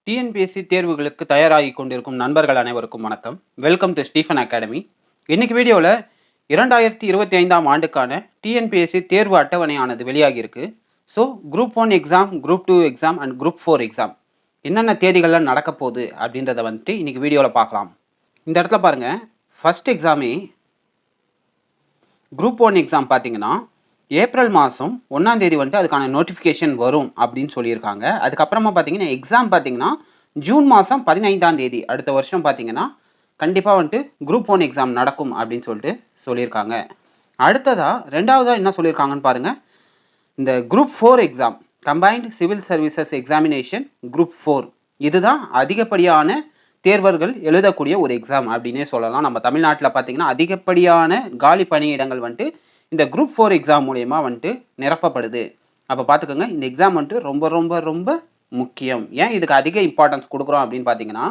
TNPSC தேர்வுகளுக்கு தயாராகி கொண்டிருக்கும் நண்பர்கள் அனைவருக்கும் வணக்கம். Welcome to Stephen academy. இன்னைக்கு வீடியோவில் 2025ஆம் ஆண்டுக்கான டிஎன்பிஎஸ்சி தேர்வு அட்டவணையானது வெளியாகி இருக்கு. So group 1 exam, group 2 exam and group 4 exam என்னென்ன தேதிகள்லாம் நடக்க போகுது அப்படின்றத வந்துட்டு இன்னைக்கு வீடியோவில் பார்க்கலாம். இந்த இடத்துல பாருங்கள், ஃபர்ஸ்ட் எக்ஸாமே குரூப் 1 எக்ஸாம் பார்த்தீங்கன்னா ஏப்ரல் மாதம் 1ஆம் தேதி வந்துட்டு அதுக்கான நோட்டிஃபிகேஷன் வரும் அப்படின்னு சொல்லியிருக்காங்க. அதுக்கப்புறமா பார்த்தீங்கன்னா எக்ஸாம் பார்த்தீங்கன்னா ஜூன் மாதம் 15ஆம் தேதி அடுத்த வருஷம் பார்த்தீங்கன்னா கண்டிப்பாக வந்துட்டு குரூப் 1 எக்ஸாம் நடக்கும் அப்படின்னு சொல்லிட்டு சொல்லியிருக்காங்க. அடுத்ததாக ரெண்டாவதாக என்ன சொல்லியிருக்காங்கன்னு பாருங்கள், இந்த group 4 exam combined civil services examination group 4 இதுதான் அதிகப்படியான தேர்வர்கள் எழுதக்கூடிய ஒரு எக்ஸாம் அப்படின்னே சொல்லலாம். நம்ம தமிழ்நாட்டில் பார்த்தீங்கன்னா அதிகப்படியான காலி பணியிடங்கள் வந்துட்டு இந்த குரூப் 4 எக்ஸாம் மூலயமா வந்துட்டு நிரப்பப்படுது. அப்போ பார்த்துக்கோங்க, இந்த எக்ஸாம் வந்துட்டு ரொம்ப ரொம்ப ரொம்ப முக்கியம். ஏன் இதுக்கு அதிக இம்பார்ட்டன்ஸ் கொடுக்குறோம் அப்படின்னு பார்த்தீங்கன்னா,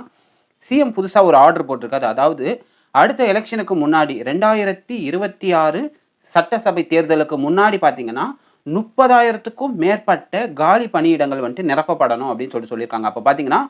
சிஎம் புதுசாக ஒரு ஆர்டர் போட்டிருக்காது. அதாவது அடுத்த எலெக்ஷனுக்கு முன்னாடி 2026 சட்டசபை தேர்தலுக்கு முன்னாடி பார்த்தீங்கன்னா 30,000க்கும் மேற்பட்ட காலி பணியிடங்கள் வந்துட்டு நிரப்பப்படணும் அப்படின்னு சொல்லியிருக்காங்க. அப்போ பார்த்தீங்கன்னா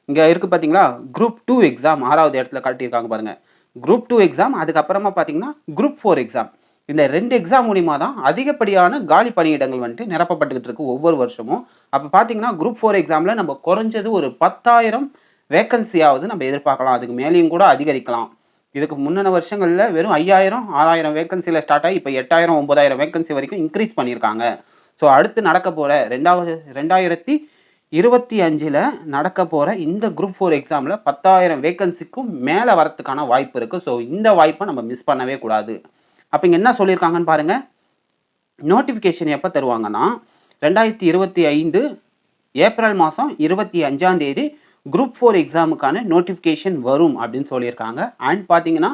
இங்கே இருக்குது பார்த்தீங்களா, குரூப் 2 எக்ஸாம் 6வது இடத்துல காட்டியிருக்காங்க பாருங்கள். குரூப் 2 எக்ஸாம், அதுக்கப்புறமா பார்த்தீங்கன்னா குரூப் 4 எக்ஸாம். இந்த 2 எக்ஸாம் மூலிமா தான் அதிகப்படியான காலி பணியிடங்கள் வந்துட்டு நிரப்பப்பட்டுக்கிட்டு இருக்கு ஒவ்வொரு வருஷமும். அப்போ பார்த்தீங்கன்னா குரூப் 4 எக்ஸாமில் நம்ம குறைஞ்சது ஒரு 10,000 வேக்கன்சியாவது நம்ம எதிர்பார்க்கலாம். அதுக்கு மேலேயும் கூட அதிகரிக்கலாம். இதுக்கு முன்னின வருஷங்களில் வெறும் 5,000 6,000 வேக்கன்சியில் ஸ்டார்ட் ஆகி இப்போ 8,000 9,000 வேக்கன்சி வரைக்கும் இன்க்ரீஸ் பண்ணியிருக்காங்க. ஸோ அடுத்து நடக்க போகிற 2025 நடக்க போகிற இந்த குரூப் 4 எக்ஸாமில் 10,000 வேக்கன்சிக்கும் மேலே வரத்துக்கான வாய்ப்பு இருக்குது. ஸோ இந்த வாய்ப்பை நம்ம மிஸ் பண்ணவே கூடாது. அப்போ இங்கே என்ன சொல்லியிருக்காங்கன்னு பாருங்கள், நோட்டிஃபிகேஷன் எப்போ தருவாங்கன்னா 2025 ஏப்ரல் மாதம் 25ஆம் தேதி குரூப் 4 எக்ஸாமுக்கான நோட்டிஃபிகேஷன் வரும் அப்படின்னு சொல்லியிருக்காங்க. அண்ட் பார்த்தீங்கன்னா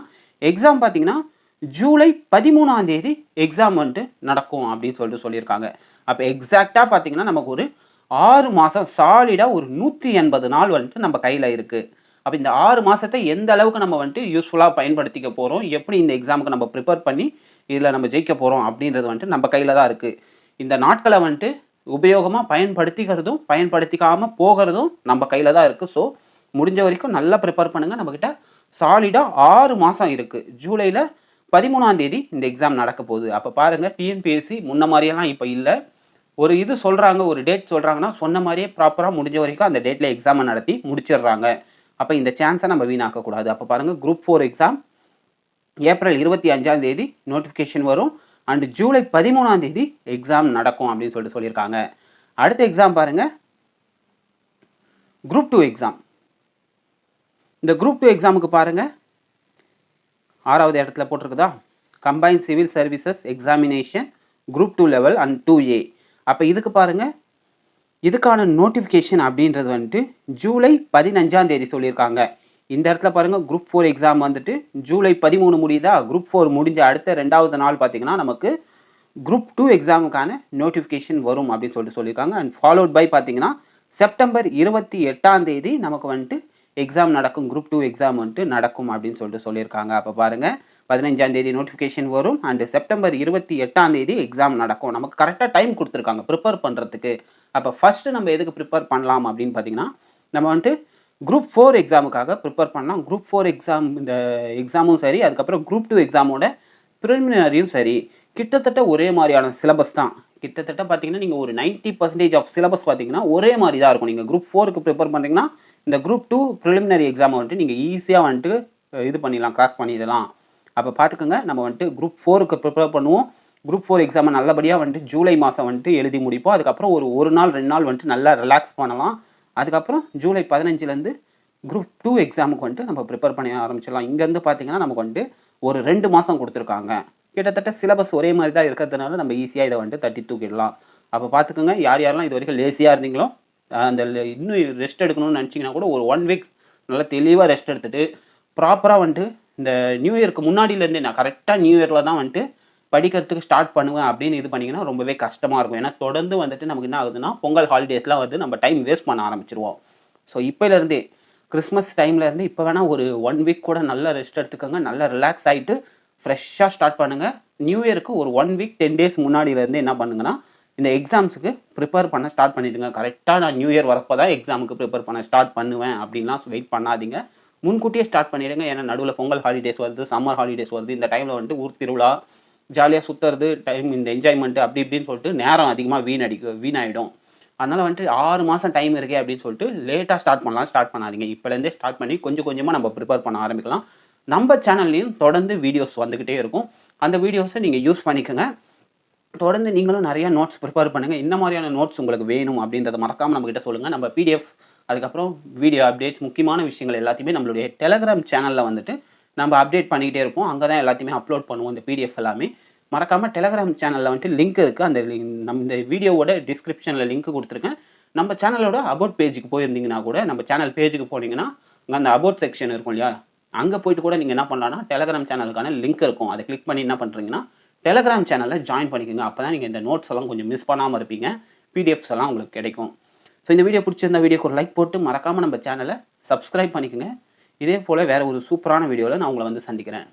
எக்ஸாம் பார்த்தீங்கன்னா ஜூலை 13ஆம் தேதி எக்ஸாம் வந்துட்டு நடக்கும் அப்படின்னு சொல்லியிருக்காங்க. அப்போ எக்ஸாக்டாக பார்த்தீங்கன்னா நமக்கு ஒரு 6 மாதம் சாலிடாக ஒரு 180 நாள் வந்துட்டு நம்ம கையில் இருக்குது. அப்போ இந்த 6 மாதத்தை எந்த அளவுக்கு நம்ம வந்துட்டு யூஸ்ஃபுல்லாக பயன்படுத்திக்க போகிறோம், எப்படி இந்த எக்ஸாமுக்கு நம்ம ப்ரிப்பேர் பண்ணி இதில் நம்ம ஜெயிக்க போகிறோம் அப்படின்றது வந்துட்டு நம்ம கையில் தான் இருக்குது. இந்த நாட்களை வந்துட்டு உபயோகமாக பயன்படுத்திக்கிறதும் பயன்படுத்திக்காமல் போகிறதும் நம்ம கையில் தான் இருக்குது. ஸோ முடிஞ்ச வரைக்கும் நல்லா ப்ரிப்பேர் பண்ணுங்கள். நம்மக்கிட்ட சாலிடாக 6 மாதம் இருக்குது. ஜூலையில் 13ஆம் தேதி இந்த எக்ஸாம் நடக்க போகுது. அப்போ பாருங்கள், டிஎன்பிஎஸ்சி முன்ன மாதிரியெல்லாம் இப்போ இல்லை. ஒரு இது சொல்கிறாங்க, ஒரு டேட் சொல்கிறாங்கன்னா சொன்ன மாதிரியே ப்ராப்பராக முடிஞ்ச வரைக்கும் அந்த டேட்டில் எக்ஸாமை நடத்தி முடிச்சிடுறாங்க. அப்போ இந்த சான்ஸை நம்ம வீணாக்கக்கூடாது. அப்போ பாருங்கள், குரூப் 4 எக்ஸாம் ஏப்ரல் 25ஆம் தேதி நோட்டிஃபிகேஷன் வரும் அண்ட் ஜூலை 13ஆம் தேதி எக்ஸாம் நடக்கும் அப்படின்னு சொல்லியிருக்காங்க. அடுத்த எக்ஸாம் பாருங்கள், குரூப் 2 எக்ஸாம். இந்த குரூப் 2 எக்ஸாமுக்கு பாருங்கள் 6வது இடத்துல போட்டிருக்குதா, combined civil services examination group 2 level and 2A. அப்போ இதுக்கு பாருங்கள், இதுக்கான நோட்டிஃபிகேஷன் அப்படின்றது வந்துட்டு ஜூலை 15ஆம் தேதி சொல்லியிருக்காங்க. இந்த இடத்துல பாருங்கள், குரூப் 4 எக்ஸாம் வந்துட்டு ஜூலை 13 முடியுதா, குரூப் 4 முடிஞ்ச அடுத்த 2வது நாள் பார்த்திங்கன்னா நமக்கு குரூப் 2 எக்ஸாமுக்கான நோட்டிஃபிகேஷன் வரும் அப்படின்னு சொல்லியிருக்காங்க. அண்ட் ஃபாலோட் பை பார்த்திங்கன்னா செப்டம்பர் 28ஆம் தேதி நமக்கு வந்துட்டு எக்ஸாம் நடக்கும், குரூப் 2 எக்ஸாம் வந்துட்டு நடக்கும் அப்படின்னு சொல்லியிருக்காங்க. அப்போ பாருங்கள், 15ஆம் தேதி நோட்டிஃபிகேஷன் வரும் அண்டு செப்டம்பர் 28ஆம் தேதி எக்ஸாம் நடக்கும். நமக்கு கரெக்டாக டைம் கொடுத்துருக்காங்க ப்ரிப்பேர் பண்ணுறதுக்கு. அப்போ ஃபஸ்ட்டு நம்ம எதுக்கு ப்ரிப்பேர் பண்ணலாம் அப்படின்னு பார்த்தீங்கன்னா, நம்ம வந்துட்டு குரூப் 4 எக்ஸாமுக்காக ப்ரிப்பேர் பண்ணலாம். குரூப் 4 எக்ஸாம் இந்த எக்ஸாமும் சரி, அதுக்கப்புறம் குரூப் 2 எக்ஸாமோட ப்ரிலிமினரியும் சரி, கிட்டத்தட்ட ஒரே மாதிரியான சிலபஸ் தான். கிட்டத்தட்ட பார்த்தீங்கன்னா நீங்கள் ஒரு 90% ஆஃப் சிலபஸ் பார்த்தீங்கன்னா ஒரே மாதிரி தான் இருக்கும். நீங்கள் குரூப் 4க்கு ப்ரிப்பேர் பண்ணுறீங்கன்னா இந்த குரூப் 2 ப்ரிலிமினரி எக்ஸாமை வந்துட்டு நீங்கள் ஈஸியாக வந்துட்டு இது பண்ணிடலாம், கிராஸ் பண்ணிடலாம். அப்போ பார்த்துக்கோங்க, நம்ம வந்துட்டு குரூப் 4க்கு ப்ரிப்பேர் பண்ணுவோம். குரூப் 4 எக்ஸாமை நல்லபடியாக வந்துட்டு ஜூலை மாதம் வந்துட்டு எழுதி முடிப்போம். அதுக்கப்புறம் ஒரு நாள் 2 நாள் வந்துட்டு நல்லா ரிலாக்ஸ் பண்ணலாம். அதுக்கப்புறம் ஜூலை 15லேருந்து குரூப் 2 எக்ஸாமுக்கு வந்துட்டு நம்ம ப்ரிப்பேர் பண்ண ஆரம்பிச்சிடலாம். இங்கேருந்து பார்த்தீங்கன்னா நமக்கு வந்துட்டு ஒரு 2 மாதம் கொடுத்துருக்காங்க. கிட்டத்தட்ட சிலபஸ் ஒரே மாதிரி தான் இருக்கிறதுனால நம்ம ஈஸியாக இதை வந்துட்டு தட்டி தூக்கிடலாம். அப்போ பார்த்துக்கோங்க, யாரெல்லாம் இது வரைக்கும் லேசியாக இருந்தீங்களோ, அந்த இன்னும் ரெஸ்ட் எடுக்கணும்னு நினச்சிங்கன்னா கூட ஒரு 1 வீக் நல்லா தெளிவாக ரெஸ்ட் எடுத்துகிட்டு ப்ராப்பராக வந்துட்டு இந்த நியூ இயருக்கு முன்னாடியிலேருந்தே நான் கரெக்டாக நியூ இயரில் தான் வந்துட்டு படிக்கிறதுக்கு ஸ்டார்ட் பண்ணுவேன் அப்படின்னு இது பண்ணிங்கன்னா ரொம்பவே கஷ்டமாக இருக்கும். ஏன்னா தொடர்ந்து வந்துட்டு நமக்கு என்ன ஆகுதுன்னா பொங்கல் ஹாலிடேஸ்லாம் வந்து நம்ம டைம் வேஸ்ட் பண்ண ஆரம்பிச்சிருவோம். ஸோ இப்போலேருந்தே கிறிஸ்மஸ் டைம்லேருந்து இப்போ வேணால் ஒரு 1 வீக் கூட நல்லா ரெஸ்ட் எடுத்துக்கோங்க. நல்லா ரிலாக்ஸ் ஆகிட்டு ஃப்ரெஷ்ஷாக ஸ்டார்ட் பண்ணுங்கள். நியூ இயருக்கு ஒரு 1 வீக் 10 டேஸ் முன்னாடியிலேருந்து என்ன பண்ணுங்கன்னா இந்த எக்ஸாம்ஸுக்கு ப்ரிப்பேர் பண்ண ஸ்டார்ட் பண்ணிவிடுங்க. கரெக்டாக நான் நியூ இயர் வரப்போ தான் எக்ஸாமுக்கு ப்ரிப்பேர் பண்ண ஸ்டார்ட் பண்ணுவேன் அப்படின்லாம் வெயிட் பண்ணாதீங்க. முன்கூட்டியே ஸ்டார்ட் பண்ணிவிடுங்க. ஏன்னா நடுவில் பொங்கல் ஹாலிடேஸ் வருது, சம்மர் ஹாலிடேஸ் வருது. இந்த டைமில் வந்துட்டு ஊர் திருவிழா, ஜாலியாக சுற்றுறது, டைம் இந்த என்ஜாய்மெண்ட்டு அப்படி இப்படின்னு சொல்லிட்டு நேரம் அதிகமாக வீணாயிடும். அதனால் வந்துட்டு 6 மாதம் டைம் இருக்கே அப்படின்னு சொல்லிட்டு லேட்டாக ஸ்டார்ட் பண்ணாதீங்க. இப்போலேருந்தே ஸ்டார்ட் பண்ணி கொஞ்சம் கொஞ்சமாக நம்ம ப்ரிப்பேர் பண்ண ஆரம்பிக்கலாம். நம்ம சேனல்லையும் தொடர்ந்து வீடியோஸ் வந்துக்கிட்டே இருக்கும். அந்த வீடியோஸை நீங்கள் யூஸ் பண்ணிக்கோங்க. தொடர்ந்து நீங்களும் நிறைய நோட்ஸ் ப்ரிப்பேர் பண்ணுங்கள். இந்த மாதிரியான நோட்ஸ் உங்களுக்கு வேணும் அப்படின்றத மறக்காமல் நம்மக்கிட்ட சொல்லுங்கள். நம்ம பிடிஎஃப், அதுக்கப்புறம் வீடியோ அப்டேட்ஸ், முக்கியமான விஷயங்கள் எல்லாத்தையுமே நம்மளுடைய டெலகிராம் சேனலில் வந்துட்டு நம்ம அப்டேட் பண்ணிக்கிட்டே இருப்போம். அங்கே தான் எல்லாத்தையுமே அப்லோட் பண்ணுவோம் இந்த பிடிஎஃப் எல்லாமே. மறக்காமல் டெலகிராம் சேனலில் வந்துட்டு லிங்க் இருக்குது. அந்த இந்த வீடியோவோட டிஸ்கிரிப்ஷனில் லிங்க் கொடுத்துருக்கேன். நம்ம சேனலோட அபவுட் பேஜுக்கு போயிருந்தீங்கன்னா கூட, நம்ம சேனல் பேஜுக்கு போனீங்கன்னா அங்கே அந்த அபவுட் செக்ஷன் இருக்கும் இல்லையா, அங்கே போயிட்டு கூட நீங்கள் என்ன பண்ணலாம்னா டெலகிராம் சேனலுக்கான லிங்க் இருக்கும். அதை கிளிக் பண்ணி என்ன பண்ணுறீங்கன்னா டெலகிராம் சேனலில் ஜாயின் பண்ணிக்கோங்க. அப்போ தான் நீங்கள் இந்த நோட்ஸ் எல்லாம் கொஞ்சம் மிஸ் பண்ணாமல் இருப்பீங்க. பிடிஎஃப்ஸ் எல்லாம் உங்களுக்கு கிடைக்கும். ஸோ இந்த வீடியோ பிடிச்சிருந்த வீடியோக்கு ஒரு லைக் போட்டு மறக்காமல் நம்ம சேனலை சப்ஸ்கிரைப் பண்ணிக்கோங்க. இதே போல் வேறு ஒரு சூப்பரான வீடியோவில் நான் உங்களை வந்து சந்திக்கிறேன்.